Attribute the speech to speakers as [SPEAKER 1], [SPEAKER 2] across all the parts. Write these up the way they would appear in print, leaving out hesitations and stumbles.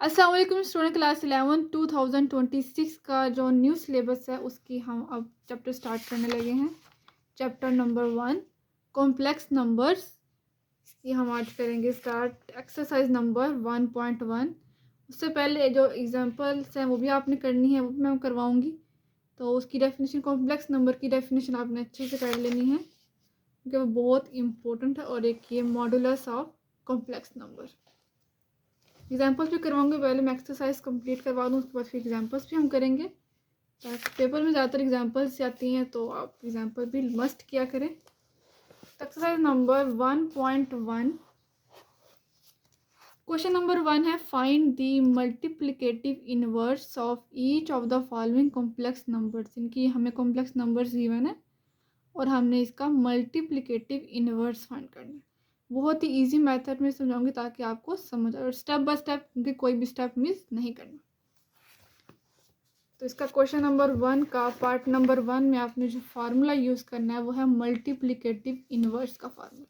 [SPEAKER 1] अस्सलाम वालेकुम student class 11 2026 का जो न्यू सिलेबस है उसकी हम अब चैप्टर स्टार्ट करने लगे हैं। चैप्टर नंबर 1 कॉम्प्लेक्स नंबर्स, ये हम आज करेंगे स्टार्ट। Exercise number 1.1। उससे पहले जो एग्जांपल्स हैं वो भी आपने करनी है, वो भी मैं करवाऊंगी। तो उसकी डेफिनेशन, कॉम्प्लेक्स नंबर की डेफिनेशन आपने अच्छे से कर लेनी है क्योंकि वो बहुत इंपॉर्टेंट है। और एक ये modulus of complex number, examples भी करवाऊंगे। पहले मैं एक्सरसाइज कंप्लीट करवा दूँ, उसके बाद फिर एग्जाम्पल्स भी हम करेंगे। पेपर में ज़्यादातर एग्जाम्पल्स आती हैं तो आप एग्जाम्पल भी मस्ट किया करें। एक्सरसाइज नंबर 1.1, क्वेश्चन नंबर 1 है find the multiplicative inverse of each of the following complex numbers. इनकी हमें कॉम्प्लेक्स नंबर्स गिवन है और हमने इसका मल्टीप्लिकेटिव इनवर्स फाइंड करना है। बहुत ही इजी मेथड में समझाऊंगी ताकि आपको समझ आए और स्टेप बाय स्टेप, क्योंकि कोई भी स्टेप मिस नहीं करना। तो इसका क्वेश्चन नंबर 1 का पार्ट नंबर 1 में आपने जो फार्मूला यूज़ करना है वो है मल्टीप्लिकेटिव इनवर्स का फार्मूला।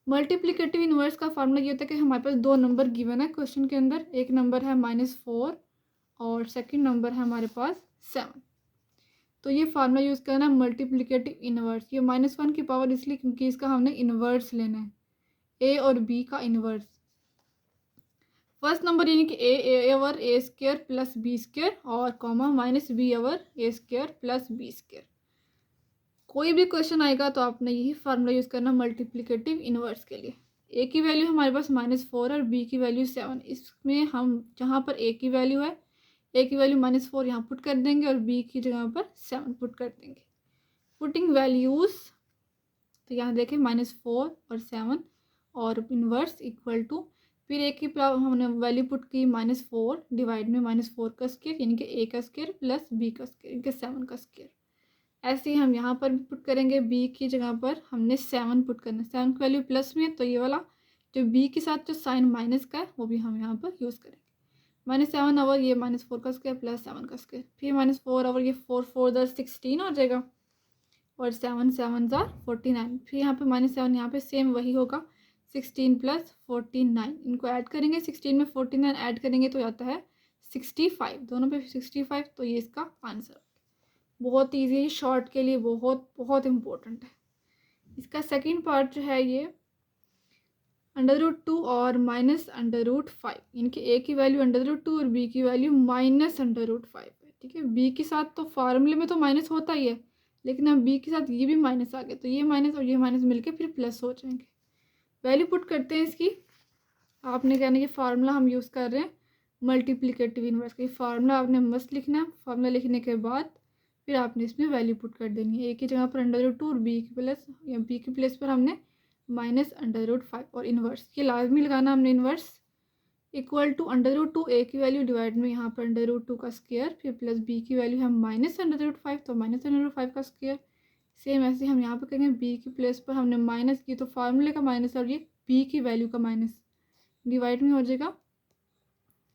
[SPEAKER 1] मल्टीप्लिकेटिव इनवर्स का फार्मूला ये होता है कि हमारे पास दो नंबर गिवन है क्वेश्चन के अंदर। एक नंबर है -4 और सेकंड नंबर है हमारे पास 7। तो ये फार्मूला यूज़ करना है मल्टीप्लिकेटिव इनवर्स। ये -1 की पावर इसलिए क्योंकि इसका हमने इनवर्स लेना है, ए और बी का इनवर्स। फर्स्ट नंबर यानी कि ए ओवर ए स्क्र प्लस बी स्क्र और कॉमा -b ओवर ए स्क्र प्लस बी स्क्र। कोई भी क्वेश्चन आएगा तो आपने यही फार्मूला यूज़ करना मल्टीप्लिकेटिव इनवर्स के लिए। ए की वैल्यू हमारे पास -4 और बी की वैल्यू 7। इसमें हम जहाँ पर ए की वैल्यू है, ए की वैल्यू -4 यहाँ पुट कर देंगे और बी की जगह पर 7 पुट कर देंगे। पुटिंग वैल्यूज़, तो यहाँ देखें -4 और 7 और इनवर्स इक्वल टू, फिर एक ही हमने वैल्यू पुट की -4 डिवाइड में -4 का स्क्वायर यानी कि ए का स्क्वायर प्लस बी का स्क्वायर यानी कि 7 का स्क्वायर। ऐसे ही हम यहाँ पर भी पुट करेंगे, बी की जगह पर हमने 7 पुट करना है। 7 की वैल्यू प्लस में है तो ये वाला जो बी के साथ जो साइन माइनस का है वो भी हम यहाँ पर यूज़ करेंगे। -7 ओवर ये -4 का स्क्वायर प्लस 7 का स्क्वायर, फिर -4 ओवर ये 4 4 × 16 हो जाएगा और 7 7 ज़ा 49। फिर यहाँ पे -7 यहाँ पे सेम वही होगा, 16 + 49। इनको ऐड करेंगे, 16 में 49 ऐड करेंगे तो आता है 65, दोनों पे 65। तो ये इसका आंसर बहुत ईजी है, शॉर्ट के लिए बहुत बहुत इम्पोर्टेंट है। इसका सेकंड पार्ट जो है ये √2 और -√5, इनके ए की वैल्यू √2 और बी की वैल्यू -√5 है। ठीक है, बी के साथ तो फार्मूले में तो माइनस होता ही है, लेकिन अब बी के साथ ये भी माइनस आ गया तो ये माइनस और ये माइनस मिलके फिर प्लस हो जाएंगे। वैल्यू पुट करते हैं इसकी। आपने कहना ये फार्मूला हम यूज़ कर रहे हैं मल्टीप्लिकेटिव इनवर्स का। ये फार्मूला आपने मस्त लिखना है। फार्मूला लिखने के बाद फिर आपने इसमें वैल्यू पुट कर देनी है। ए की जगह पर √2 और बी की प्लेस पर हमने -√5 और इन्वर्स ये लाजमी लगाना हमने। इन्वर्स इक्वल टू √2 ए की वैल्यू डिवाइड में यहाँ पर √2 का स्क्वायर फिर प्लस बी की वैल्यू है -√5 तो -√5 का स्क्वायर। सेम ऐसे हम यहाँ पर करेंगे, बी की प्लेस पर हमने माइनस की तो फार्मूले का माइनस और ये बी की वैल्यू का माइनस डिवाइड में हो जाएगा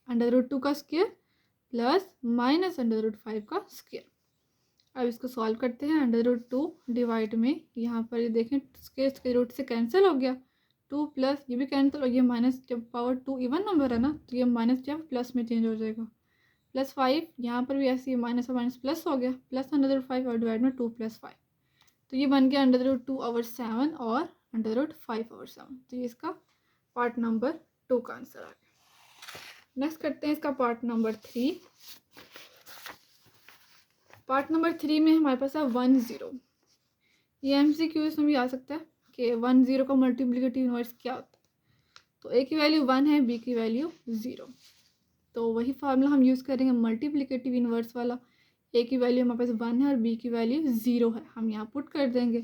[SPEAKER 1] √2 का स्क्वायर प्लस -√5 का स्क्वायर। अब इसको सॉल्व करते हैं। √2 डिवाइड में यहाँ पर ये देखें स्क्वायर रूट से कैंसिल हो गया, 2 प्लस ये भी कैंसिल और ये माइनस, जब पावर 2 इवन नंबर है ना तो ये माइनस जब प्लस में चेंज हो जाएगा। +5 यहाँ पर भी ऐसे ही माइनस और माइनस प्लस हो गया, प्लस √5 और डिवाइड में 2 + 5 तो ये बन गया √2/7 और √5/7। तो ये इसका पार्ट नंबर 2 का आंसर आ गया। नेक्स्ट करते हैं इसका पार्ट नंबर 3। पार्ट नंबर 3 में हमारे पास है 1 0। ये MCQs में भी आ सकता है कि 1 0 का मल्टीप्लिकेटिव इनवर्स क्या होता है। तो ए की वैल्यू 1 है, बी की वैल्यू 0। तो वही फार्मूला हम यूज़ करेंगे मल्टीप्लिकेटिव इनवर्स वाला। ए की वैल्यू हमारे पास 1 है और बी की वैल्यू 0 है, हम यहाँ पुट कर देंगे।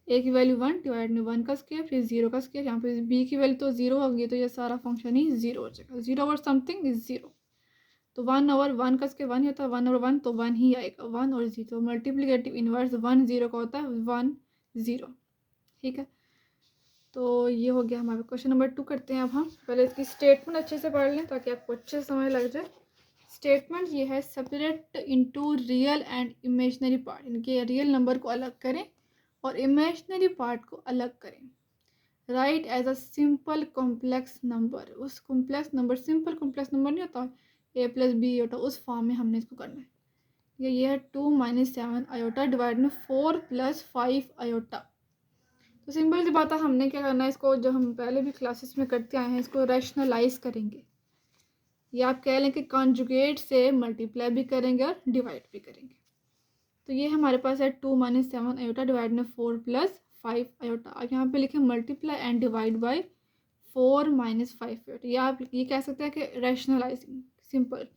[SPEAKER 1] ए की वैल्यू 1 डिवाइड में 1 का स्क्वायर फिर 0 का स्क्वायर, यहाँ पे बी की वैल्यू तो 0 होगी तो ये सारा फंक्शन ही 0 हो जाएगा। 0 ओवर समथिंग इज 0, तो 1 ओवर 1 का स्क्वायर 1 ही होता है, 1 ओवर 1 तो 1 ही आएगा, 1 और 0। मल्टीप्लिकेटिव इनवर्स 1 0 का होता है 1 0। ठीक है, तो ये हो गया हमारा क्वेश्चन नंबर 2। करते हैं अब हम पहले इसकी स्टेटमेंट अच्छे से पढ़ लें ताकि आपको अच्छे से समझ लग जाए। स्टेटमेंट ये है separate into real and imaginary part, इनके रियल नंबर को अलग करें और इमेजिनरी पार्ट को अलग करें। Right as a simple complex number. उस complex number, simple complex number नहीं होता ए प्लस बी आयोटा, उस फॉर्म में हमने इसको करना है। ये है 2 - 7 आयोटा डिवाइड में 4 + 5 आयोटा। तो सिंपल सी बात है, हमने क्या करना है, इसको जो हम पहले भी क्लासेस में करते आए हैं इसको रैशनलाइज करेंगे, या आप कह लें कि कॉन्जुगेट से मल्टीप्लाई भी करेंगे और डिवाइड भी करेंगे। तो ये हमारे पास है 2 - 7 आयोटा डिवाइड में 4 + 5 आयोटा। अब यहाँ पे लिखें multiply and divide by 4 - 5 iota, या आप ये कह सकते हैं कि रैशनलाइजिंग, सिंपल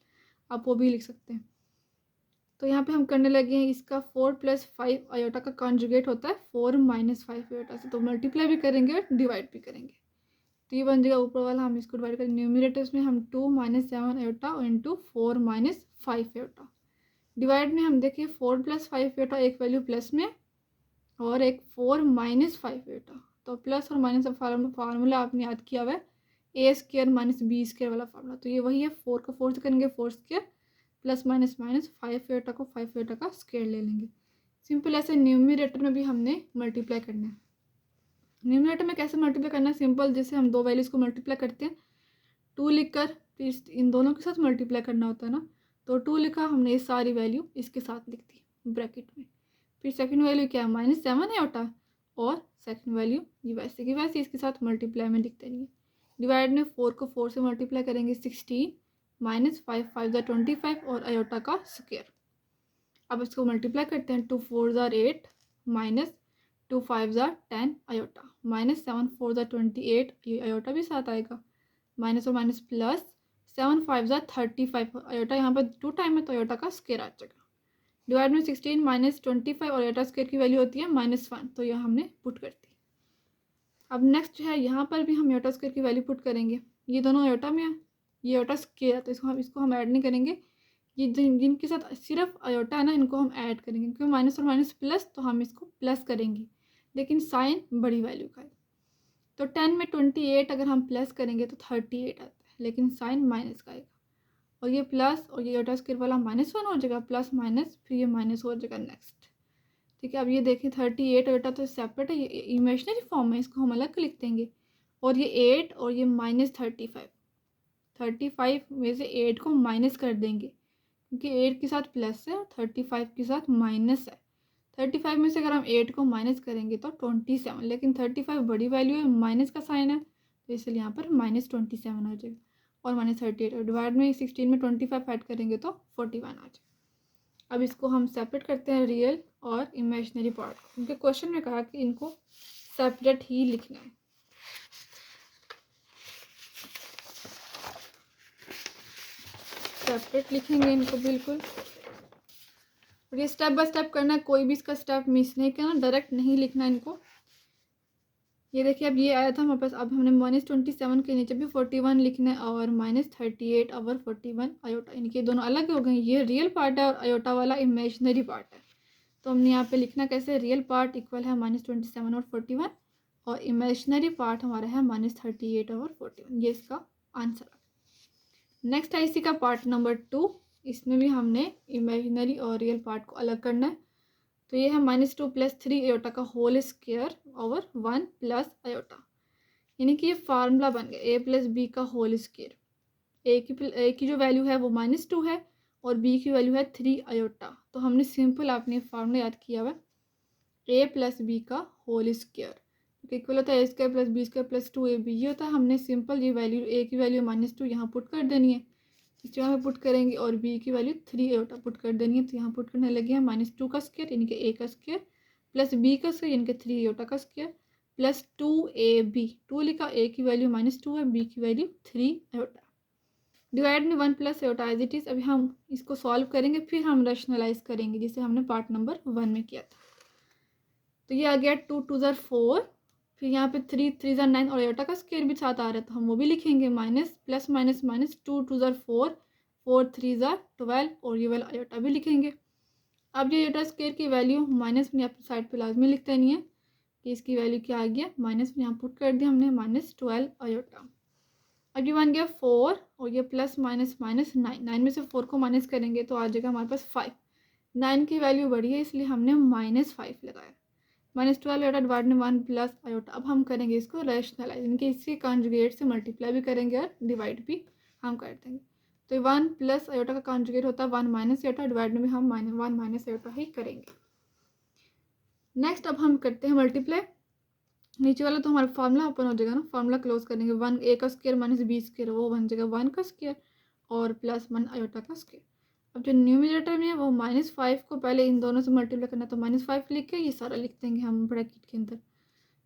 [SPEAKER 1] आप वो भी लिख सकते हैं। तो यहाँ पे हम करने लगे हैं इसका 4 + 5 आयोटा का कॉन्जुगेट होता है 4 - 5 आयोटा से, तो मल्टीप्लाई भी करेंगे और डिवाइड भी करेंगे। तो ये बन जाएगा ऊपर वाला, हम इसको डिवाइड करेंगे न्यूमरेटर्स में हम 2 - 7 आयोटा इंटू 4 - 5 आयोटा। डिवाइड में हम देखिए 4 + 5 आयोटा एक वैल्यू प्लस में और एक 4 - 5 आयोटा। तो प्लस और माइनस फार्मूला आपने याद किया हुआ है a² - b² वाला फार्मूला। तो ये वही है, 4 को 4 से करेंगे 4² प्लस माइनस माइनस 5 आयोटा को 5 आयोटा का स्क्वायर ले लेंगे। सिंपल ऐसे न्यूमरेटर में भी हमने मल्टीप्लाई करना है। न्यूमरेटर में कैसे मल्टीप्लाई करना है, सिंपल जैसे हम दो वैल्यूज़ को मल्टीप्लाई करते हैं 2 लिखकर, फिर इन दोनों के साथ मल्टीप्लाई करना होता है ना। तो 2 लिखा हमने, ये सारी वैल्यू इसके साथ लिख दी ब्रैकेट में। फिर सेकंड वैल्यू क्या है -7 आयोटा, और सेकंड वैल्यू ये वैसे की वैसे इसके साथ मल्टीप्लाई में लिख देनी है। डिवाइड में 4 को 4 से मल्टीप्लाई करेंगे 16 -5 5 = 25 और आयोटा का स्क्वायर। अब इसको मल्टीप्लाई करते हैं 2 4 = 8 माइनस 2 5 = 10 आयोटा, -7 4 = 28, ये आयोटा भी साथ आएगा, माइनस और माइनस प्लस 7 5 = 35 आयोटा, यहाँ पर 2 टाइम है तो आयोटा का स्क्वायर आ जाएगा। डिवाइड में 16 - 25 और आयोटा स्क्वायर की वैल्यू होती है -1, तो यह हमने पुट कर दी। अब नेक्स्ट जो है, यहाँ पर भी हम आयोटा स्क्वायर की वैल्यू पुट करेंगे। ये दोनों आयोटा में है, ये आयोटा स्क्वायर है, तो इसको हम ऐड नहीं करेंगे। ये जिनके साथ सिर्फ आयोटा है ना, इनको हम ऐड करेंगे, क्योंकि माइनस और माइनस प्लस, तो हम इसको प्लस करेंगे, लेकिन साइन बड़ी वैल्यू का है। तो 10 में 28 अगर हम प्लस करेंगे तो 38 आता है, लेकिन साइन माइनस का आएगा। और ये प्लस और ये आयोटा स्क्वायर वाला -1 हो जाएगा, प्लस माइनस, फिर ये माइनस हो जाएगा नेक्स्ट। ठीक है, अब ये देखिए 38 आयोटा तो सेपरेट है, ये इमेजिनरी फॉर्म है, इसको हम अलग लिख देंगे। और ये 8 और ये -35, 35 में से 8 को माइनस कर देंगे, क्योंकि 8 के साथ प्लस है और 35 के साथ माइनस है। 35 में से अगर हम 8 को माइनस करेंगे तो 27, लेकिन 35 बड़ी वैल्यू है, माइनस का साइन है, तो इसलिए यहाँ पर -27 आ जाएगा। और -38 और डिवाइड में 16 में 25 ऐड करेंगे तो 41 आ जाएगा। अब इसको हम सेपरेट करते हैं रियल और इमेजिनरी पार्ट, क्योंकि क्वेश्चन में कहा कि इनको सेपरेट ही लिखना है। सेपरेट लिखेंगे इनको बिल्कुल, और ये स्टेप बाय स्टेप करना है, कोई भी इसका स्टेप मिस नहीं करना, डायरेक्ट नहीं लिखना इनको। ये देखिए, अब ये आया था हमारे पास, अब हमने -27 के नीचे भी 41 लिखना है और -38 और 41 आयोटा, इनके दोनों अलग हो गए। ये रियल पार्ट है और आयोटा वाला इमेजिनरी पार्ट है। तो हमने यहाँ पे लिखना कैसे, रियल पार्ट इक्वल है -27 और 41, और इमेजिनरी पार्ट हमारा है -38 और 41। ये इसका आंसर है। नेक्स्ट है इसी का पार्ट नंबर 2, इसमें भी हमने इमेजिनरी और रियल पार्ट को अलग करना है। तो ये है -2 + 3 आयोटा का होल स्क्वायर ओवर 1 + आयोटा, यानी कि ये फार्मूला बन गया a + b का होल स्क्वायर। ए की जो वैल्यू है वो -2 है और b की वैल्यू है 3 आयोटा। तो हमने सिंपल आपने फार्मूला याद किया हुआ a + b का होल स्क्वायर, तो इक्वल होता है a² + b² + 2ab। ये होता है, हमने सिंपल ये वैल्यू a की वैल्यू -2 यहाँ पुट कर देनी है, इस जगह में पुट करेंगे, और b की वैल्यू 3 आयोटा पुट कर देनी है। तो यहाँ पुट करने लगे हैं -2 का स्क्वायर यानी कि a का स्क्वायर प्लस b का स्क्वायर यानी कि 3 आयोटा का स्क्वायर प्लस 2ab। 2 लिखा, a की वैल्यू -2 है, b की वैल्यू 3 आयोटा। डिवाइड में 1 + आयोटा एज इट इज़। अभी हम इसको सॉल्व करेंगे, फिर हम रैशनलाइज करेंगे, जिसे हमने पार्ट नंबर 1 में किया था। तो ये आ गया 2 2 ज़ार 4, फिर यहाँ पे 3 3 ज़ार 9 और आयोटा का स्क्वायर भी साथ आ रहा है, तो हम वो भी लिखेंगे, माइनस प्लस माइनस माइनस 2 2 ज़ार 4 4 3 ज़ार 12, और ये वाला आयोटा भी लिखेंगे। अब ये आयोटा स्क्वायर की वैल्यू माइनस में अपनी साइड पे लाजमी लिख देनी है कि इसकी वैल्यू क्या आ गया, माइनस में यहाँ पुट कर दिया हमने -12 आयोटा। अब ये बन गया 4 और ये प्लस माइनस माइनस 9, 9 में से 4 को माइनस करेंगे तो आ जाएगा हमारे पास 5। 9 की वैल्यू बड़ी है इसलिए हमने -5 लगाया, -12 आयोटा डिवाइड में 1 प्लस आयोटा। अब हम करेंगे इसको रैशनलाइज, इनके इसके कॉन्जुगेट से मल्टीप्लाई भी करेंगे और डिवाइड भी हम कर देंगे। तो 1 प्लस आयोटा का कॉन्जुगेट होता है 1 माइनस आयोटा, डिवाइड में हम 1 माइनस आयोटा ही करेंगे। नेक्स्ट अब हम करते हैं मल्टीप्लाई। नीचे वाला तो हमारा फार्मूला ओपन हो जाएगा ना, फार्मूला क्लोज करेंगे। 1 a का स्क्वायर माइनस b स्क्वायर वो बन जाएगा 1 का स्क्वायर और प्लस 1 आयोटा का स्क्वायर। अब जो न्यूमरेटर में है वो -5 को पहले इन दोनों से मल्टीप्लाई करना, तो -5 लिख के ये सारा लिख देंगे हम ब्रैकेट के अंदर,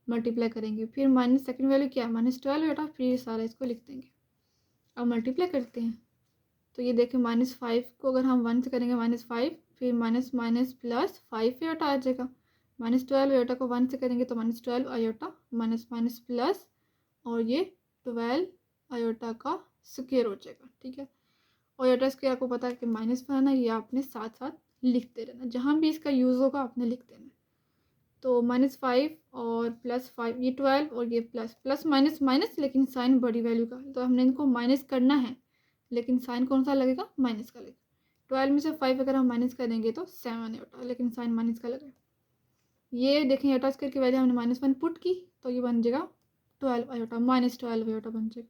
[SPEAKER 1] मल्टीप्लाई करेंगे। फिर माइनस सेकंड वैल्यू क्या है -12 आयोटा, फिर ये सारा इसको लिख देंगे। अब मल्टीप्लाई करते हैं तो ये देखें -5 को अगर हम 1 से करेंगे -5, फिर माइनस माइनस प्लस 5 आयोटा आ जाएगा। -12 आयोटा को 1 से करेंगे तो -12 आयोटा माइनस माइनस प्लस और ये 12 आयोटा का स्क्वायर हो जाएगा। ठीक है, और आयोटा स्क्वायर आपको पता है कि -1 है, ये आपने साथ साथ लिखते रहना, जहाँ भी इसका यूज़ होगा आपने लिख देना। तो -5 और +5, ये 12 और ये प्लस प्लस माइनस माइनस, लेकिन साइन बड़ी वैल्यू का, तो हमने इनको माइनस करना है, लेकिन साइन कौन सा लगेगा, माइनस का लगेगा। 12 में से 5 अगर हम माइनस करेंगे तो 7 आयोटा, लेकिन साइन माइनस का लगेगा। ये देखें आयोटा स्क्वायर की वैल्यू हमने -1 पुट की तो ये बन जाएगा 12 आयोटा, -12 आयोटा बन जाएगा।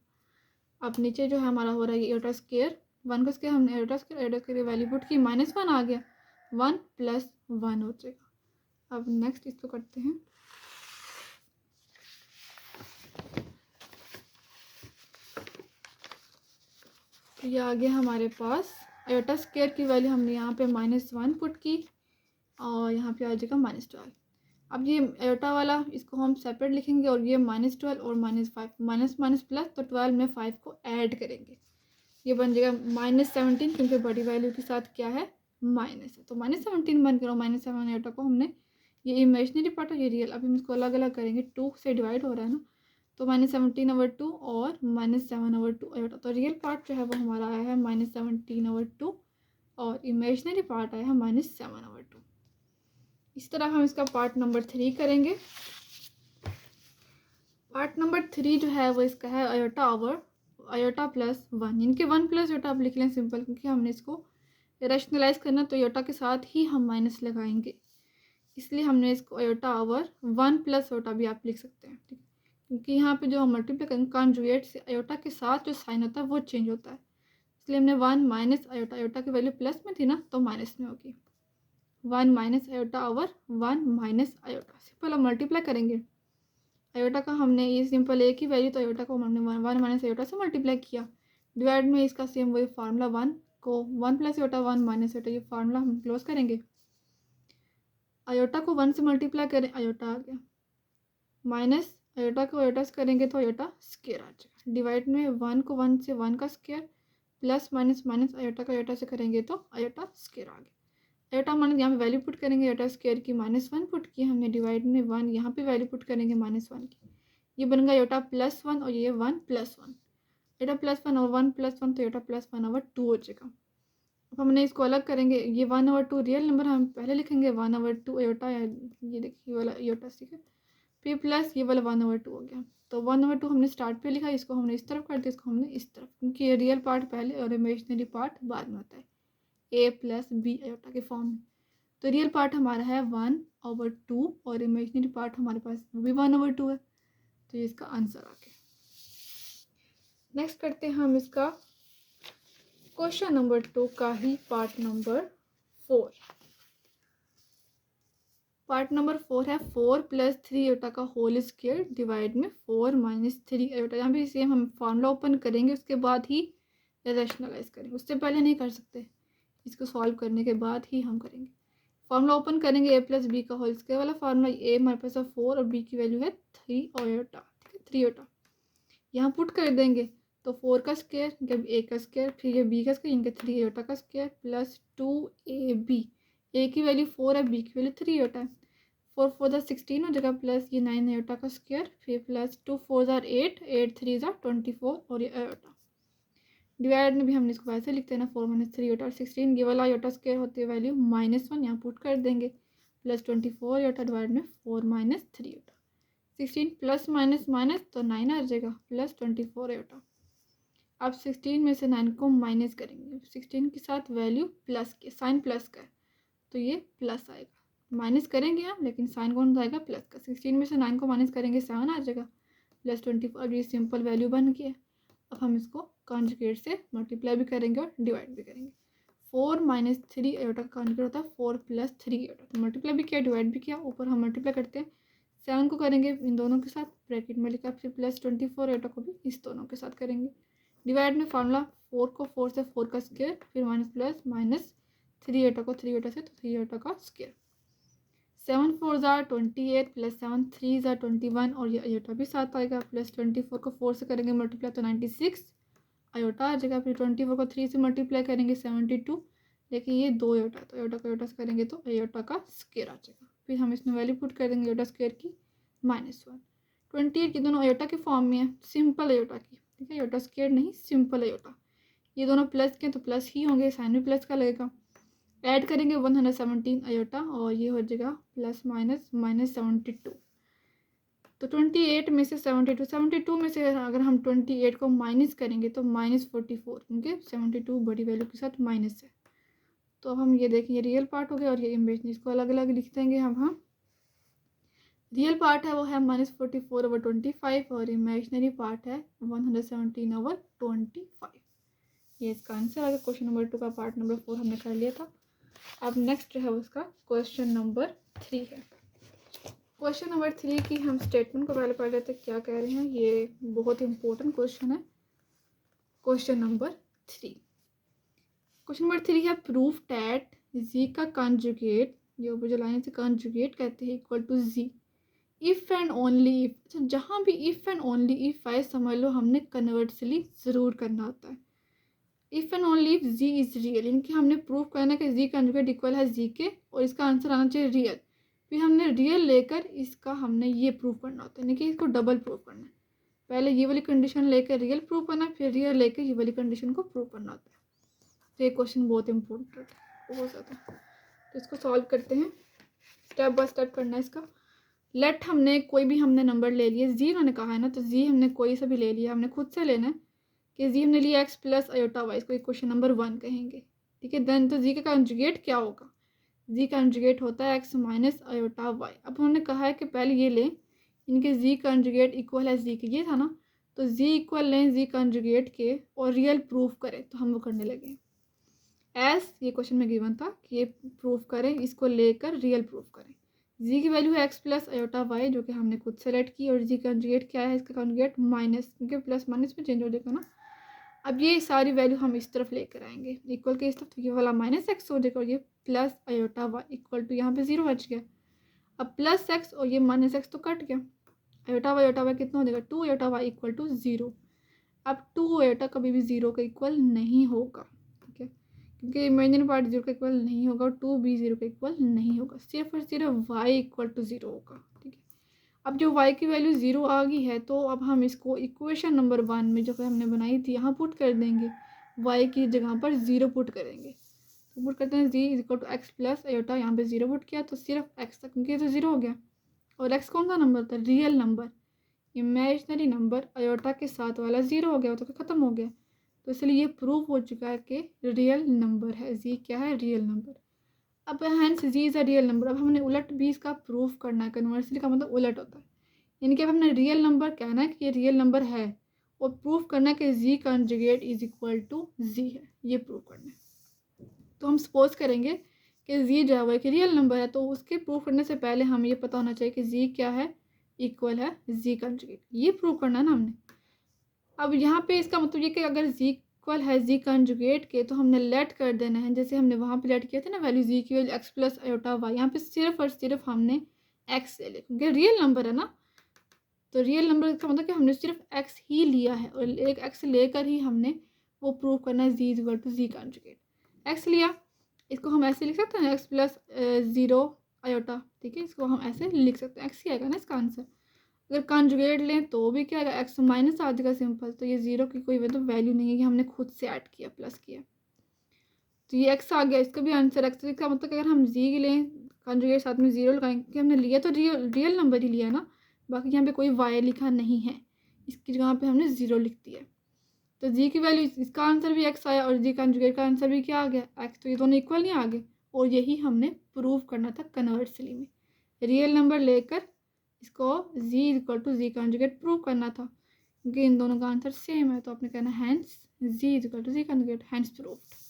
[SPEAKER 1] अब नीचे जो है हमारा हो रहा है ये आयोटा स्क्वायर, 1 का स्क्वायर हमने आयोटा स्क्वायर की वैल्यू पुट की, -1 आ गया, 1 + 1 हो जाएगा। अब नेक्स्ट इसको करते हैं। तो ये आ गया हमारे पास आयोटा स्क्वायर की वैल्यू हमने यहाँ पे -1 पुट की और यहाँ पे आ जाएगा -12। अब ये आयोटा वाला इसको हम सेपरेट लिखेंगे और ये -12 और -5 माइनस माइनस प्लस, तो 12 में 5 को ऐड करेंगे, ये बन जाएगा -17, क्योंकि बड़ी वैल्यू के साथ क्या है, माइनस है, तो -17 बन कर -7 आयोटा को हमने, ये इमेजिनरी पार्ट है ये रियल, अभी हम इसको अलग अलग करेंगे, 2 से डिवाइड हो रहा है ना, तो -17/2 और -7/2 आयोटा, तो रियल पार्ट जो है वो हमारा आया है -17/2 और इमेजिनरी पार्ट आया है -7/2। इस तरह हम इसका पार्ट नंबर 3 करेंगे। पार्ट नंबर 3 जो है वो इसका है आयोटा ओवर आयोटा +1, इनके 1 प्लस आयोटा आप लिख लें सिंपल, क्योंकि हमने इसको रैशनलाइज करना, तो आयोटा के साथ ही हम माइनस लगाएंगे, इसलिए हमने इसको आयोटा ओवर 1 प्लस आयोटा भी आप लिख सकते हैं। ठीक है, क्योंकि यहाँ पे जो हम मल्टीप्लाई करेंगे कॉन्जुगेट से आयोटा के साथ जो साइन होता है वो चेंज होता है, इसलिए हमने 1 माइनस आयोटा, आयोटा की वैल्यू प्लस में थी ना तो माइनस में होगी, 1 minus iota over 1 minus iota. Simple अब मल्टीप्लाई करेंगे, आयोटा का हमने ये सिंपल एक ही वैल्यू, तो आयोटा को हमने 1 माइनस आयोटा से मल्टीप्लाई किया, डिवाइड में इसका सेम वही फार्मूला 1 को 1 प्लस आयोटा 1 माइनस आयोटा, ये फार्मूला हम क्लोज करेंगे। आयोटा को 1 से मल्टीप्लाई करें, आयोटा आ गया, माइनस आयोटा को आयोटा से करेंगे तो आयोटा स्क्वायर आ जाएगा, डिवाइड में 1 को 1 से 1 का square, plus minus minus iota का आयोटा से करेंगे तो आयोटा स्क्वायर आ गया। आयोटा माइनस यहाँ पे वैल्यू पुट करेंगे, आयोटा स्क्वायर की -1 पुट की हमने, डिवाइड में 1 यहाँ पे वैल्यू पुट करेंगे -1 की, ये बन गया आयोटा +1 और ये 1 + 1, आयोटा +1 और 1 + 1 तो आयोटा +1/2 हो जाएगा। अब हमने इसको अलग करेंगे, ये 1/2 रियल नंबर हम पहले लिखेंगे, 1/2 आयोटा, ये देखिए वाला आयोटा, ठीक है, फिर प्लस ये वाला 1/2 हो गया, तो 1/2 हमने स्टार्ट पे लिखा, इसको हमने इस तरफ कर दिया, इसको हमने इस तरफ, क्योंकि ये रियल पार्ट पहले और इमेजिनरी पार्ट बाद में होता है, a + b आयोटा के फॉर्म में। तो रियल पार्ट हमारा है 1/2 और इमेजिनरी पार्ट हमारे पास भी 1/2 है, तो ये इसका आंसर आ गया। नेक्स्ट करते हैं हम इसका क्वेश्चन नंबर 2 का ही पार्ट नंबर 4। पार्ट नंबर 4 है 4 + 3 आयोटा का होल स्क्वायर डिवाइड में 4 - 3 आयोटा। यहाँ भी सेम हम फार्मूला ओपन करेंगे, उसके बाद ही रैशनलाइज करेंगे, उससे पहले नहीं कर सकते, इसको सॉल्व करने के बाद ही हम करेंगे। फार्मूला ओपन करेंगे, a + b का होल स्क्वायर वाला फार्मूला, a हमारे पास है 4 और b की वैल्यू है 3 आयोटा, ठीक है, 3 आयोटा यहाँ पुट कर देंगे, तो 4 का स्क्वायर, जब a का स्क्वायर, फिर ये b का स्क्वायर, इनके 3 आयोटा का स्क्वायर प्लस 2ab, a की वैल्यू 4 है, b की वैल्यू 3 आयोटा है, 4 4 ज़ा 16 हो जाएगा, प्लस ये 9 आयोटा का स्क्वायर, फिर प्लस 2 4 ज़ा 8, 8 3 ज़ा 24 और ये आयोटा। डिवाइड में भी हमने इसको वैसे लिखते हैं ना, 4 - 3 आयोटा और 16, ये वाला आयोटा स्क्वायर होती है वैल्यू -1, यहाँ पुट कर देंगे, प्लस 24 आयोटा डिवाइड में 4 - 3 आयोटा, 16 प्लस माइनस माइनस तो 9 आ जाएगा, प्लस 24 आयोटा। अब 16 में से 9 को माइनस करेंगे, 16 के साथ वैल्यू प्लस के साइन प्लस का है, तो ये प्लस आएगा, माइनस करेंगे हम, लेकिन साइन कौन आएगा प्लस का। 16 में से 9 को माइनस करेंगे 7 आ जाएगा प्लस 24। अब ये सिंपल वैल्यू बन गया। अब हम इसको कॉन्जुगेट से मल्टीप्लाई भी करेंगे और डिवाइड भी करेंगे। 4 माइनस 3 आयोटा का कॉन्जुगेट होता है 4 प्लस 3 आयोटा। तो मल्टीप्लाई भी किया, डिवाइड भी किया, ऊपर हम मल्टीप्लाई करते हैं 7 को करेंगे इन दोनों के साथ, ब्रैकेट में लिखा, फिर प्लस 24 आयोटा को भी इस दोनों के साथ करेंगे। डिवाइड में फार्मूला 4 को 4 से 4 का स्क्वायर, फिर माइनस प्लस माइनस 3 आयोटा को 3 आयोटा से, तो 3 आयोटा का स्क्वायर। 7 4 ज़ार 28 प्लस 7 3 ज़ार 21, और ये आयोटा भी साथ आएगा। प्लस 24 को 4 से करेंगे मल्टीप्लाई तो 96 आयोटा आ जाएगा। फिर 24 को 3 से मल्टीप्लाई करेंगे 72, लेकिन ये 2 आयोटा, तो आयोटा को आयोटा से करेंगे तो आयोटा का स्क्वायर आ जाएगा। फिर हम इसमें वैल्यू पुट कर देंगे आयोटा स्क्वायर की -1। 28 की दोनों आयोटा की फॉर्म में है, सिंपल आयोटा की, ठीक है, आयोटा स्क्वायर नहीं, सिंपल आयोटा। ये दोनों प्लस के तो प्लस ही होंगे, साइन भी प्लस का लगेगा। ऐड करेंगे 117 आयोटा और ये हो जाएगा प्लस माइनस -72। तो 28 में से 72 में से अगर हम 28 को माइनस करेंगे तो -44, क्योंकि 72 बड़ी वैल्यू के साथ माइनस है। तो अब हम ये देखें, ये रियल पार्ट हो गया और ये इमेजिनरी, इसको अलग अलग लिख देंगे हम। रियल पार्ट है वो है -44/25 और इमेजिनरी पार्ट है 117/25। ये इसका आंसर आ गया। क्वेश्चन नंबर 2 का पार्ट नंबर 4 हमने कर लिया था। अब नेक्स्ट है उसका क्वेश्चन नंबर 3 है। क्वेश्चन नंबर 3 की हम स्टेटमेंट को पहले पढ़ लेते हैं, क्या कह रहे हैं। ये बहुत इंपॉर्टेंट क्वेश्चन है। क्वेश्चन नंबर 3 है, प्रूफ डैट जी का कॉन्जुगेट, जो ऊपर जो लाइन से कॉन्जुगेट कहते हैं, equal to z if and only if. अच्छा, जहाँ भी इफ़ एंड ओनली इफ आए समझ लो हमने कन्वर्सली ज़रूर करना होता है। If and only if z is real, इनकी हमने प्रूफ करना है कि जी कॉन्जुगेट इक्वल है जी के, और इसका आंसर आना चाहिए रियल। फिर हमने रियल लेकर इसका हमने ये प्रूफ करना होता है, यानी कि इसको डबल प्रूफ करना है। पहले ये वाली कंडीशन लेकर रियल प्रूफ करना है, फिर रियल लेकर ये वाली कंडीशन को प्रूफ करना होता है। तो ये क्वेश्चन बहुत इंपॉर्टेंट है, बहुत ज़्यादा। तो इसको सॉल्व करते हैं, स्टेप बाय स्टेप करना है इसका। लेट हमने कोई भी हमने नंबर ले लिया, जी उन्होंने कहा है ना, तो जी हमने कोई सा भी ले लिया, हमने खुद से लेना है कि जी हमने लिया x प्लस आयोटा वाई, इसको क्वेश्चन नंबर 1 कहेंगे, ठीक है। देन तो जी का कॉन्जुगेट क्या होगा, जी कॉन्जुगेट होता है x माइनस आयोटा वाई। अब उन्होंने कहा है कि पहले ये लें, इनके जी कॉन्जुगेट इक्वल है जी के, ये था ना, तो जी इक्वल लें जी कॉन्जुगेट के और रियल प्रूफ करें, तो हम वो करने लगे। एस ये क्वेश्चन में गिवन था कि ये प्रूफ करें, इसको लेकर रियल प्रूफ करें। जी की वैल्यू है x प्लस आयोटा वाई, जो कि हमने खुद सेलेक्ट की, और जी कॉन्जुगेट क्या है, इसका कॉन्जुगेट माइनस, क्योंकि प्लस माइनस में चेंज हो जाएगा ना। अब ये सारी वैल्यू हम इस तरफ लेकर आएंगे, इक्वल के इस तरफ, तो ये वाला -x हो जाएगा और ये plus iota y equal to, यहाँ पे 0 बच गया। अब प्लस x और ये -x तो कट गया, आयोटा वाई कितना हो जाएगा 2 आयोटा वाई इक्वल टू 0। अब 2 आयोटा कभी भी 0 का इक्वल नहीं होगा, ठीक है, क्योंकि इमेजिनरी पार्ट 0 का इक्वल नहीं होगा और 2 भी 0 का इक्वल नहीं होगा, सिर्फ और सिर्फ y इक्वल टू 0 होगा, ठीक है। अब जो y की वैल्यू 0 आ गई है, तो अब हम इसको इक्वेशन नंबर 1 में जो हमने बनाई थी यहाँ पुट कर देंगे, y की जगह पर 0 पुट करेंगे। तो पुट करते हैं z equal to x plus iota, यहाँ पे 0 पुट किया तो सिर्फ x तक, क्योंकि तो 0 हो गया। और x कौन सा नंबर होता है, real number, imaginary number iota के साथ वाला 0 हो गया, तो ख़त्म हो गया। तो इसलिए ये प्रूफ हो चुका है कि रियल नंबर है, जी क्या है, रियल नंबर। अब hence z is a real number. अब हमने उलट भी इसका प्रूफ करना है, कन्वर्सली का मतलब उलट होता है, यानी कि अब हमने रियल नंबर कहना है कि ये रियल नंबर है, और प्रूफ करना है कि z conjugate is equal to जी है, ये प्रूफ करना है। तो हम सपोज करेंगे कि जी जो है कि रियल नंबर है, तो उसके प्रूफ करने से पहले हमें ये पता होना चाहिए कि जी क्या है, इक्वल है जी कॉन्जुगेट, ये प्रूफ करना है ना हमने। अब यहाँ पे इसका मतलब ये कि अगर जी इक्वल है जी कॉन्जुगेट के, तो हमने लेट कर देना है, जैसे हमने वहाँ पे लेट किया था ना वैल्यू जी की value x plus iota y, यहाँ पे सिर्फ और सिर्फ हमने x ले लिया, क्योंकि रियल नंबर है ना। तो रियल नंबर का मतलब कि हमने सिर्फ x ही लिया है, और एक x लेकर ही हमने वो प्रूव करना है z is equal to z conjugate. x लिया, इसको हम ऐसे लिख सकते हैं x प्लस 0 आयोटा, ठीक है, इसको हम ऐसे लिख सकते हैं, x ही आएगा ना इसका आंसर। अगर कॉन्जुगेट लें तो भी क्या आएगा, x माइनस आ जाएगा सिंपल, तो ये 0 की कोई मतलब वैल्यू नहीं है कि हमने खुद से ऐड किया, प्लस किया, तो ये x आ गया, इसका भी आंसर x। इसका मतलब अगर हम जी लें कॉन्जुगेट साथ में 0 लगाएंगे, कि हमने लिया तो रियल नंबर ही लिया ना, बाकी यहाँ पे कोई y लिखा नहीं है, इसकी जगह पे हमने 0 लिख दिया। तो जी की वैल्यू, इसका आंसर भी x आया और जी कॉन्जुगेट का आंसर भी क्या आ गया, x। तो ये दोनों इक्वल नहीं आ गए, और यही हमने प्रूव करना था कन्वर्सली में। रियल नंबर लेकर इसको z equal to z conjugate prove करना था, क्योंकि इन दोनों का आंसर सेम है। तो आपने कहना hence z equal to z conjugate, hence proved.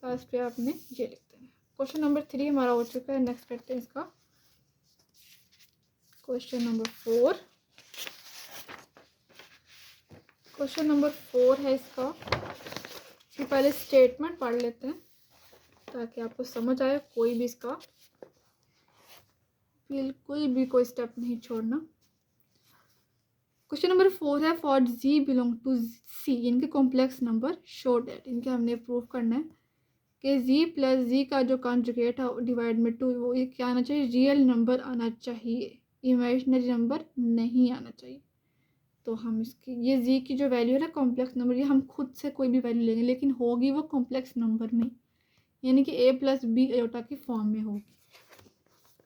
[SPEAKER 1] Last पे आपने ये लिख देना। क्वेश्चन नंबर 3 हमारा हो चुका है। नेक्स्ट करते हैं इसका क्वेश्चन नंबर 4। क्वेश्चन नंबर 4 है इसका। इसके पहले स्टेटमेंट पढ़ लेते हैं ताकि आपको समझ आए। कोई भी इसका बिल्कुल भी कोई स्टेप नहीं छोड़ना। क्वेश्चन नंबर 4 है for z belong to c, इनके कॉम्प्लेक्स नंबर शो डेट। इनके हमने प्रूव करना है कि z प्लस z का जो कॉन्जुगेट है डिवाइड में 2, वो ये क्या आना चाहिए, रियल नंबर आना चाहिए, इमेजिनरी नंबर नहीं आना चाहिए। तो हम इसकी ये z की जो वैल्यू है ना कॉम्प्लेक्स नंबर, ये हम खुद से कोई भी वैल्यू लेंगे लेकिन होगी वो कॉम्प्लेक्स नंबर में, यानी कि a प्लस बी आयोटा की फॉर्म में होगी।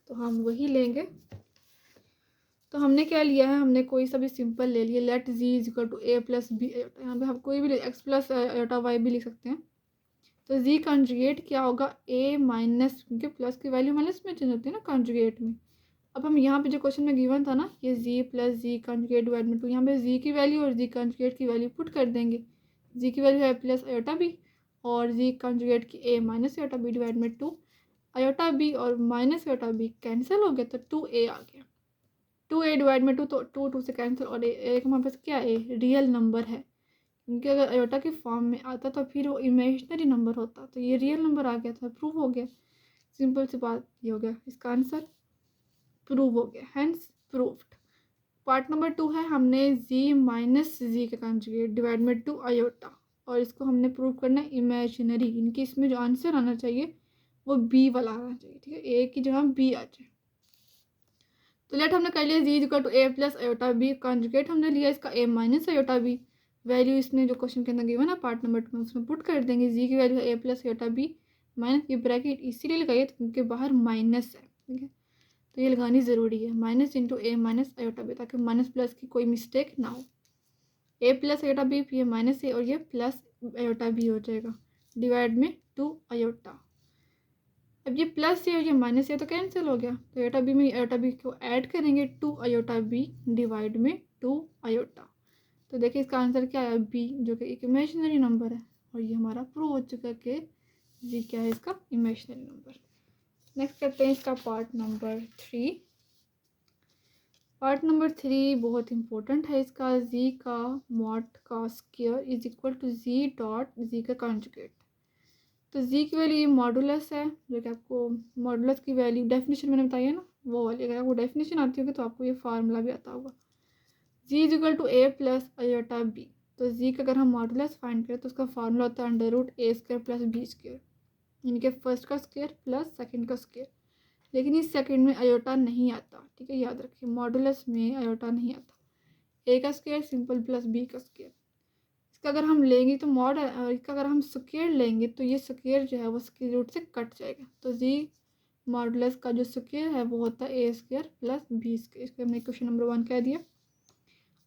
[SPEAKER 1] तो हम वही लेंगे। तो हमने क्या लिया है, हमने कोई सा भी सिंपल ले लिया। Let z is equal to a plus b iota. यहाँ पे हम कोई भी x प्लस आयोटा y भी लिख सकते हैं। तो z कॉन्जुगेट क्या होगा, a माइनस, क्योंकि प्लस की वैल्यू माइनस में चेंज होती है ना कॉन्जुगेट में। अब हम यहाँ पे जो क्वेश्चन में गिवन था ना, ये z plus z conjugate divide में 2, यहाँ पे z की वैल्यू और z कॉन्जुगेट की वैल्यू पुट कर देंगे। z की वैल्यू है प्लस आयोटा b और z कॉन्जुगेट की a minus iota b divide में 2। आयोटा b और माइनस आयोटा b कैंसिल हो गया तो 2a आ गया। 2a डिवाइड में 2 तो 2 से कैंसिल, और एक हमारे पास क्या है, रियल नंबर है, क्योंकि अगर आयोटा की फॉर्म में आता तो फिर वो इमेजिनरी नंबर होता। तो ये रियल नंबर आ गया था, प्रूव हो गया। सिंपल सी बात ये हो गया, इसका आंसर प्रूव हो गया, हैंस प्रूव्ड। पार्ट नंबर 2 है, हमने z माइनस z के कॉन्जुगेट डिवाइड में 2 आयोटा, और इसको हमने प्रूव करना है इमेजिनरी। इनकी इसमें जो आंसर आना चाहिए वो b वाला आना चाहिए, ठीक है, a की जगह b आ जाए। तो लेट हमने कर लिया z equal to a plus iota b, conjugate हमने लिया इसका a minus iota b। Value इसमें जो क्वेश्चन के अंदर गिवन है पार्ट नंबर 2 में, उसमें पुट कर देंगे। z की वैल्यू है a plus iota b minus, ये ब्रैकेट इसीलिए लगाइए क्योंकि बाहर माइनस है, ठीक है, तो ये लगानी ज़रूरी है, minus into a minus iota b, ताकि माइनस प्लस की कोई मिस्टेक ना हो। a प्लस आयोटा b, ये माइनस a और ये प्लस आयोटा b हो जाएगा डिवाइड में 2 आयोटा। अब ये प्लस है और ये माइनस है तो कैंसिल हो गया। तो आयोटा बी में आयोटा बी को ऐड करेंगे, 2 आयोटा बी डिवाइड में 2 आयोटा। तो देखिए इसका आंसर क्या है, बी, जो कि एक इमेजिनरी नंबर है। और ये हमारा प्रूव हो चुका है कि जी क्या है, इसका इमेजिनरी नंबर। नेक्स्ट करते हैं इसका पार्ट नंबर 3। पार्ट नंबर 3 बहुत इंपॉर्टेंट है इसका। जी का मॉड का square is equal to z dot z का कॉन्जुगेट। तो z की वैल्यू ये मॉडुलस है, जो कि आपको मॉडुलस की वैल्यू डेफिनेशन मैंने बताई है ना, वो वाली। अगर आपको डेफिनेशन आती होगी तो आपको ये फार्मूला भी आता होगा। z is equal to a plus iota b। तो z का अगर हम मॉडुलस फाइंड करें तो उसका फार्मूला होता है under root a square plus b square, यानी कि फर्स्ट का स्क्वायर प्लस सेकंड का स्क्वायर। लेकिन इस सेकंड में आयोटा नहीं आता, ठीक है, याद रखिए, मॉडुलस में आयोटा नहीं आता। a का स्क्वायर सिंपल प्लस b का स्क्वायर। इसका अगर हम लेंगे तो मॉड, इसका अगर हम स्क्वायर लेंगे तो ये स्क्वायर जो है वो स्क्वायर रूट से कट जाएगा। तो जी मॉडुलस का जो स्क्वायर है वो होता है a square plus b square. इसको हमने क्वेश्चन नंबर 1 कह दिया।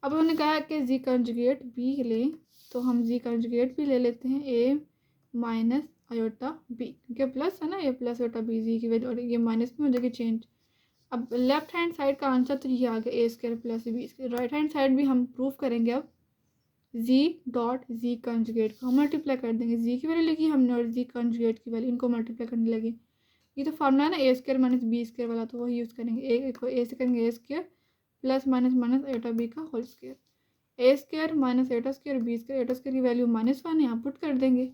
[SPEAKER 1] अब उन्होंने कहा कि जी कंजुगेट b लें, तो हम जी कंजुगेट भी ले लेते हैं a माइनस आयोटा b, क्योंकि प्लस है ना, a प्लस आयोटा b, जी की वैल्यू, और ये माइनस में हो जाएगी चेंज। अब लेफ्ट हैंड साइड का आंसर तो ये आ गया a square plus b square. Right hand side भी हम प्रूव करेंगे। अब z डॉट z कंजुगेट को हम मल्टीप्लाई कर देंगे। z की वैल्यू लिखी हमने और z कंजुगेट की वैल्यू, इनको मल्टीप्लाई करने लगे। ये तो फार्मूला है ना a square minus b square वाला, तो वही यूज़ करेंगे। a से करेंगे a square plus minus minus iota b का whole square. a square minus iota square b square, iota square की वैल्यू -1 यहाँ पुट कर देंगे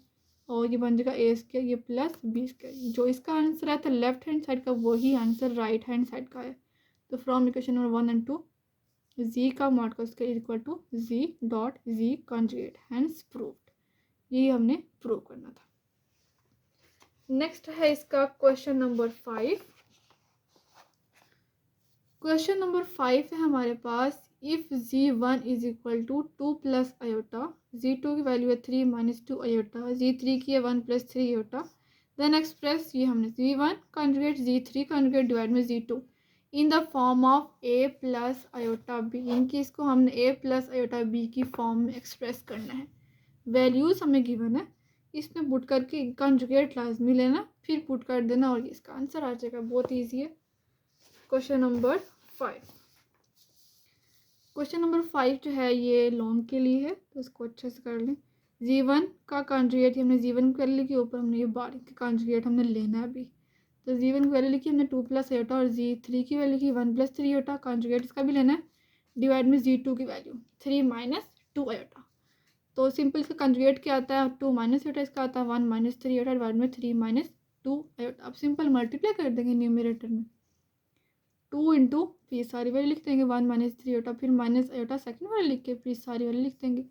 [SPEAKER 1] और ये बन जाएगा a स्क्वायर ये प्लस b स्क्वायर। जो इसका आंसर है तो लेफ्ट हैंड साइड का वही आंसर राइट हैंड साइड का है। तो from equation number 1 and 2 z का मॉड का square equal to z dot z conjugate, hence proved. यही हमने प्रूव करना था। नेक्स्ट है इसका क्वेश्चन नंबर 5। क्वेश्चन नंबर 5 है हमारे पास, if z1 is equal to 2 plus iota, z2 की वैल्यू है 3 माइनस 2 आयोटा, z3 की है 1 प्लस 3 आयोटा, देन एक्सप्रेस ये हमने z1 conjugate z3 conjugate divide में z2 in the form of a plus iota b। इनकी इसको हमने a प्लस आयोटा b की फॉर्म में एक्सप्रेस करना है। वैल्यूज़ हमें गिवन है इसमें पुट करके कंजुगेट लाजमी लेना, फिर पुट कर देना और ये इसका आंसर आ जाएगा। बहुत ईजी है। Question number 5। क्वेश्चन नंबर 5 जो है ये लॉन्ग के लिए है, तो इसको अच्छे से कर लें। G1 का कंजुगेट हमने G1 की वैल्यू लिखी, ऊपर हमने ये बारी का कंजुगेट हमने लेना है अभी। तो G1 की वैल्यू लिखी हमने 2 + आयोटा और G3 की वैल्यू लिखी 1 + 3 आयोटा। कंजुगेट इसका भी लेना है, डिवाइड में G2 की वैल्यू 3 - 2 आयोटा। तो सिंपल इसका कंजुगेट क्या आता है, 2 - आयोटा, इसका आता है 1 - 3 आयोटा डिवाइड में 3 - 2 आयोटा। अब सिंपल मल्टीप्लाई कर देंगे न्यूमरेटर में, 2 इंटू फिर सारी वैल्यू लिख देंगे 1 - 3 आयोटा, फिर माइनस आयोटा सेकंड वैल्यू लिख के फिर सारी वैल्यू लिख देंगे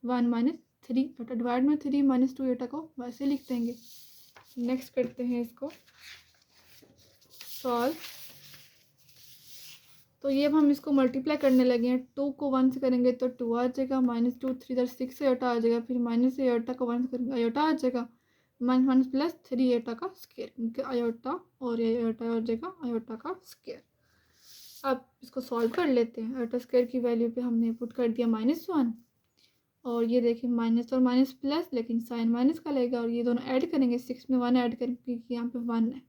[SPEAKER 1] 1 - 3 आयोटा डिवाइड में 3 - 2 आयोटा को वैसे लिख देंगे। नेक्स्ट करते हैं इसको सॉल्व। तो ये अब हम इसको मल्टीप्लाई करने लगे हैं। 2 को 1 से करेंगे तो 2 आ जाएगा, -2 3 इधर 6 आयोटा आ जाएगा, फिर माइनस आयोटा को 1 से करेंगे आयोटा आ जाएगा, माइनस प्लस 3 आयोटा का स्क्वायर, क्योंकि आयोटा और ये आयोटा हो जाएगा आयोटा का स्क्वायर। अब इसको सॉल्व कर लेते हैं। आयोटा स्क्वायर की वैल्यू पे हमने पुट कर दिया -1 और ये देखिए माइनस और माइनस प्लस, लेकिन साइन माइनस का लगेगा और ये दोनों ऐड करेंगे, 6 में 1 ऐड करेंगे क्योंकि यहाँ पे 1 है,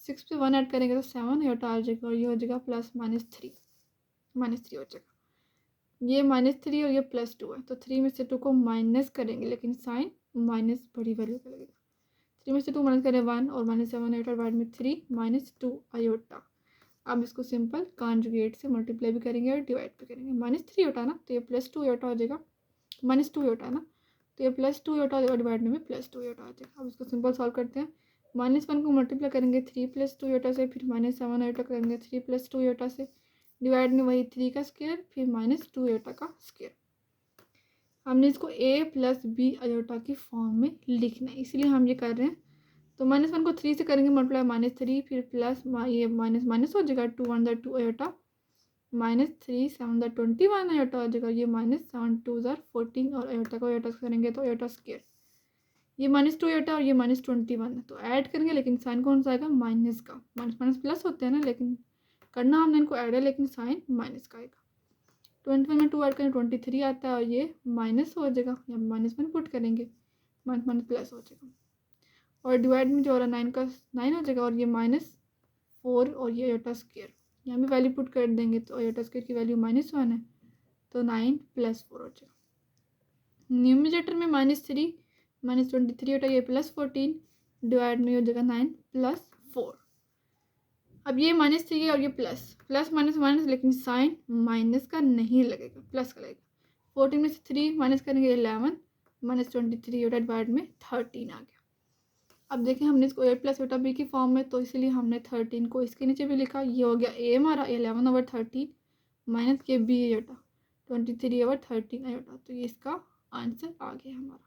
[SPEAKER 1] 6 पे 1 ऐड करेंगे तो 7 आयोटा आ जाएगा और ये हो जाएगा प्लस -3 हो जाएगा। ये -3 और ये +2 है, तो 3 में से 2 को माइनस करेंगे, लेकिन साइन माइनस बड़ी वैल्यू का लगेगा। 3 में से 2 माइनस करें 1 और -7 आयोटा डिवाइड में 3 - 2 आयोटा। अब इसको सिंपल कॉन्जुगेट से मल्टीप्लाई भी करेंगे और डिवाइड भी करेंगे। -3 आयोटा ना, तो ये +2 आयोटा हो जाएगा, -2 आयोटा है ना, तो ये +2 आयोटा डिवाइड में +2 आयोटा आ जाएगा। अब इसको सिंपल सॉल्व करते हैं। -1 को मल्टीप्लाई करेंगे 3 + 2 आयोटा से, फिर -7 आयोटा करेंगे 3 + 2 आयोटा से, डिवाइड में वही 3 का स्क्वायर, फिर -2 आयोटा का स्क्वायर। हमने इसको a + b आयोटा की फॉर्म में लिखना है, इसलिए हम ये कर रहे हैं। तो -1 को 3 से करेंगे मल्टीप्लाई, -3 फिर प्लस ये माइनस हो जाएगा, 2 × 2 आयोटा, -3 7 21 आयोटा हो जाएगा, ये -7 2 14 और आयोटा को आयोटा करेंगे तो आयोटा स्क्वायर, ये -2 आयोटा और ये -21 है, तो ऐड करेंगे, लेकिन साइन कौन सा आएगा, माइनस का। माइनस प्लस होते हैं ना, लेकिन करना हमने इनको ऐड है, लेकिन साइन माइनस का आएगा। 21 में 2 ऐड करें 23 आता है और ये माइनस हो जाएगा, या -1 पुट करेंगे, माइनस प्लस हो जाएगा और डिवाइड में जो हो रहा है 9 का 9 हो जाएगा और ये -4 और ये आयोटा स्क्वायर, यहाँ भी वैल्यू पुट कर देंगे तो आयोटा स्क्वायर की वैल्यू -1 है, तो 9 + 4 हो जाएगा। न्यूमरेटर में -3 -23 आयोटा, ये +14 डिवाइड में हो जाएगा 9 + 4। अब ये -3 है और ये प्लस माइनस, लेकिन साइन माइनस का नहीं लगेगा, प्लस का लगेगा। 14 में से 3 माइनस करेंगे 11, -23 आयोटा डिवाइड में 13 आ गया। अब देखें हमने इसको a + आयोटा b की फॉर्म में, तो इसलिए हमने 13 को इसके नीचे भी लिखा। ये हो गया a हमारा 11/13 माइनस के b आयोटा 23/13 आयोटा, तो ये इसका आंसर आ गया हमारा।